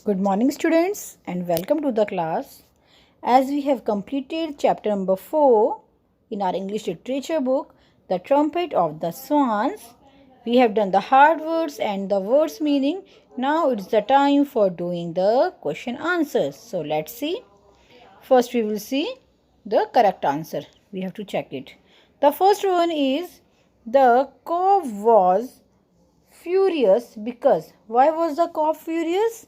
Good morning, students, and welcome to the class. As we have completed chapter number 4 in our English literature book, The Trumpet of the Swans, we have done the hard words and the words meaning. Now it's the time for doing the question answers. So let's see. First, we will see the correct answer. We have to check it. The first one is the cow was furious because. Why was the cow furious?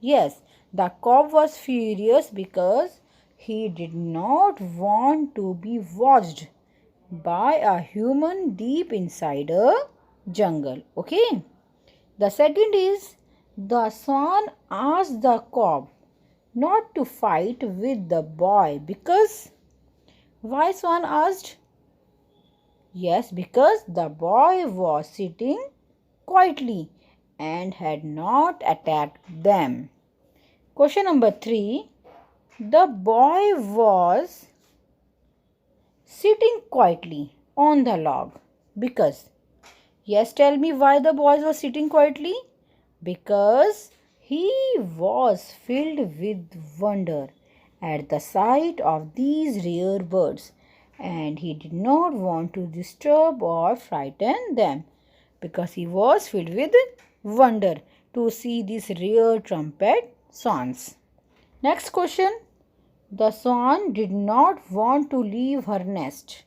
Yes, the cow was furious because he did not want to be watched by a human deep inside a jungle. Okay. The second is the swan asked the cow not to fight with the boy because. Why swan asked? Yes, because the boy was sitting quietly and had not attacked them. Question number 3. The boy was sitting quietly on the log because. Yes, tell me why the boy was sitting quietly? Because he was filled with wonder at the sight of these rare birds and he did not want to disturb or frighten them because he was filled with wonder to see these rare trumpet swans. Next question. The swan did not want to leave her nest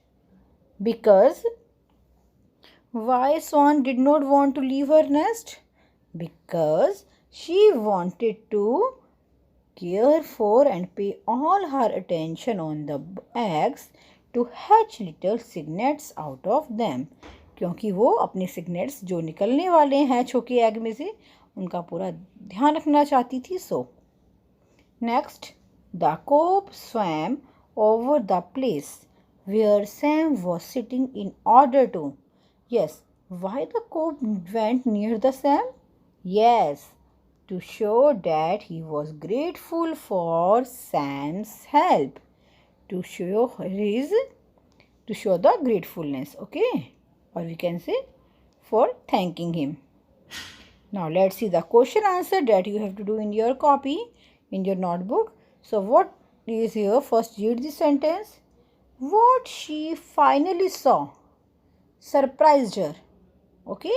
because. Why swan did not want to leave her nest? Because she wanted to care for and pay all her attention on the eggs to hatch little cygnets out of them. क्योंकि वो अपने सिग्नेट्स जो निकलने वाले हैं hatch होके egg में से उनका पूरा ध्यान रखना चाहती थी. So next, the cob swam over the place where Sam was sitting in order to. Yes, why the cob went near the Sam? Yes, to show that he was grateful for Sam's help. To show the gratefulness, okay? Or we can say for thanking him. Now let's see the question answer that you have to do in your copy, in your notebook. So what is here? First read the sentence. What she finally saw surprised her. Okay?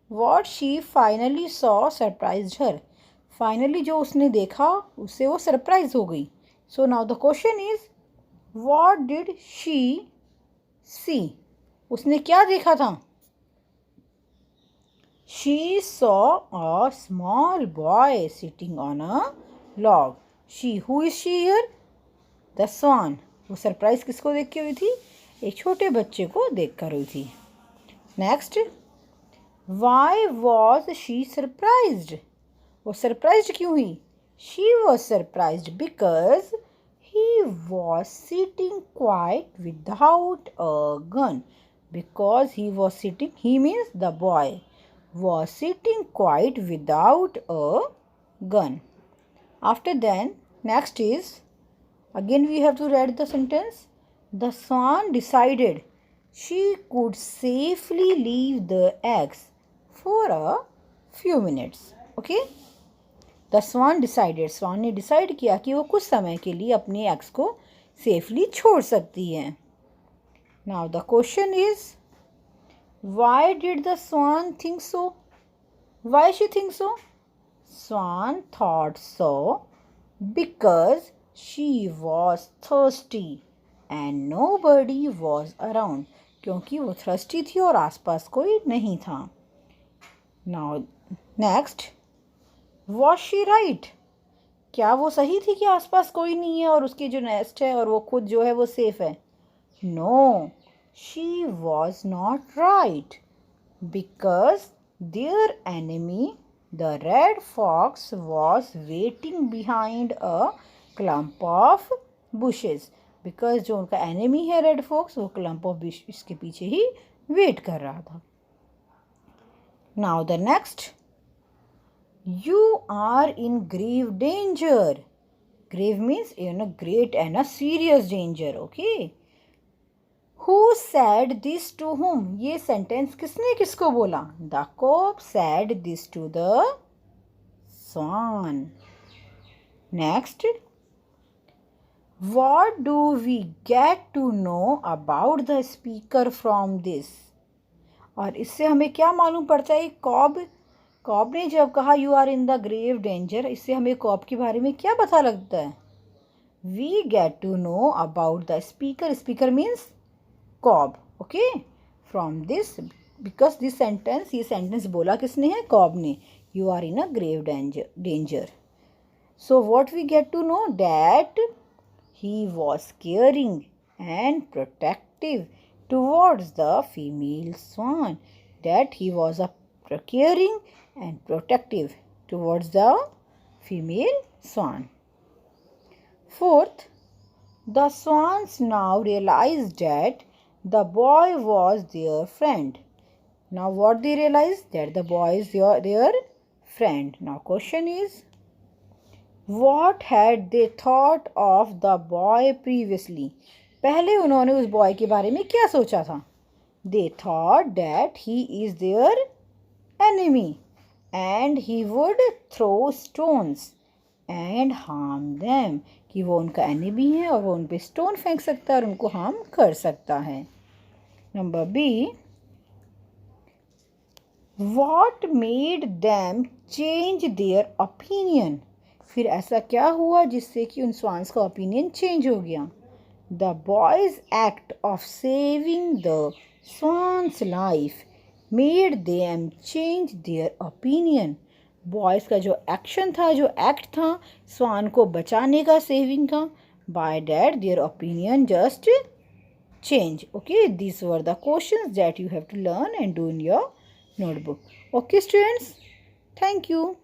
What she finally saw surprised her. Finally जो उसने देखा उससे वो surprise हो गई. So now the question is, what did she see? उसने क्या देखा था? She saw a small boy sitting on a log. She, who is she here? The swan. वो सरप्राइज किसको देख के हुई थी? एक छोटे बच्चे को देख कर हुई थी. Next, why was she surprised? वो सरप्राइज्ड क्यों हुई? She was surprised because he was sitting quite without a gun. Because he was sitting, he means the boy was sitting quiet without a gun. After then, next is, again we have to read the sentence. The swan decided she could safely leave the eggs for a few minutes. Okay? The swan decided. Swan ने decide किया कि वो कुछ समय के लिए अपने eggs को safely छोड़ सकती है. Now the question is, why did the swan think so? Why she think so? Swan thought so because she was thirsty and nobody was around. क्योंकि वो thirsty थी और आसपास कोई नहीं था. Now next, was she right? क्या वो सही थी कि आसपास कोई नहीं है और उसकी जो नेस्ट है और वो खुद जो है वो सेफ है? No. She was not right because their enemy, the red fox, was waiting behind a clump of bushes. Because जो उनका enemy है red fox, वो clump of bushes के पीछे ही wait कर रहा था. Now the next, you are in grave danger. Grave means great and a serious danger. Okay. Who said this to whom? ये सेंटेंस किसने किसको बोला? The cob said this to the swan. Next, what do we get to know about the speaker from this? और इससे हमें क्या मालूम पड़ता है? कॉब ने जब कहा you are in the grave danger, इससे हमें कॉब के बारे में क्या पता लगता है? We get to know about the speaker. Speaker means Cob. Okay, from this, because this sentence, ये सेंटेंस बोला किसने है? कॉब ने. You are in a grave danger. So what we get to know? That he was caring and protective towards the female swan. That he was caring and protective towards the female swan. Fourth, the swans now realized that the boy was their friend. Now what they realized? That the boy is their friend. Now question is, what had they thought of the boy previously? पहले उन्होंने उस boy के बारे में क्या सोचा था? They thought that he is their enemy and he would throw stones and harm them. कि वो उनका एनिमी है और वो उन पे स्टोन फेंक सकता है और उनको हार्म कर सकता है. Number B, what made them change their opinion? फिर ऐसा क्या हुआ जिससे कि उन स्वान्स का ओपिनियन चेंज हो गया? The boys act of saving the swans life made them change their opinion. Boys का जो एक्शन था, जो एक्ट था स्वान को बचाने का, सेविंग का, by that their opinion just change. Okay, this were the questions that you have to learn and do in your notebook. Okay students, thank you.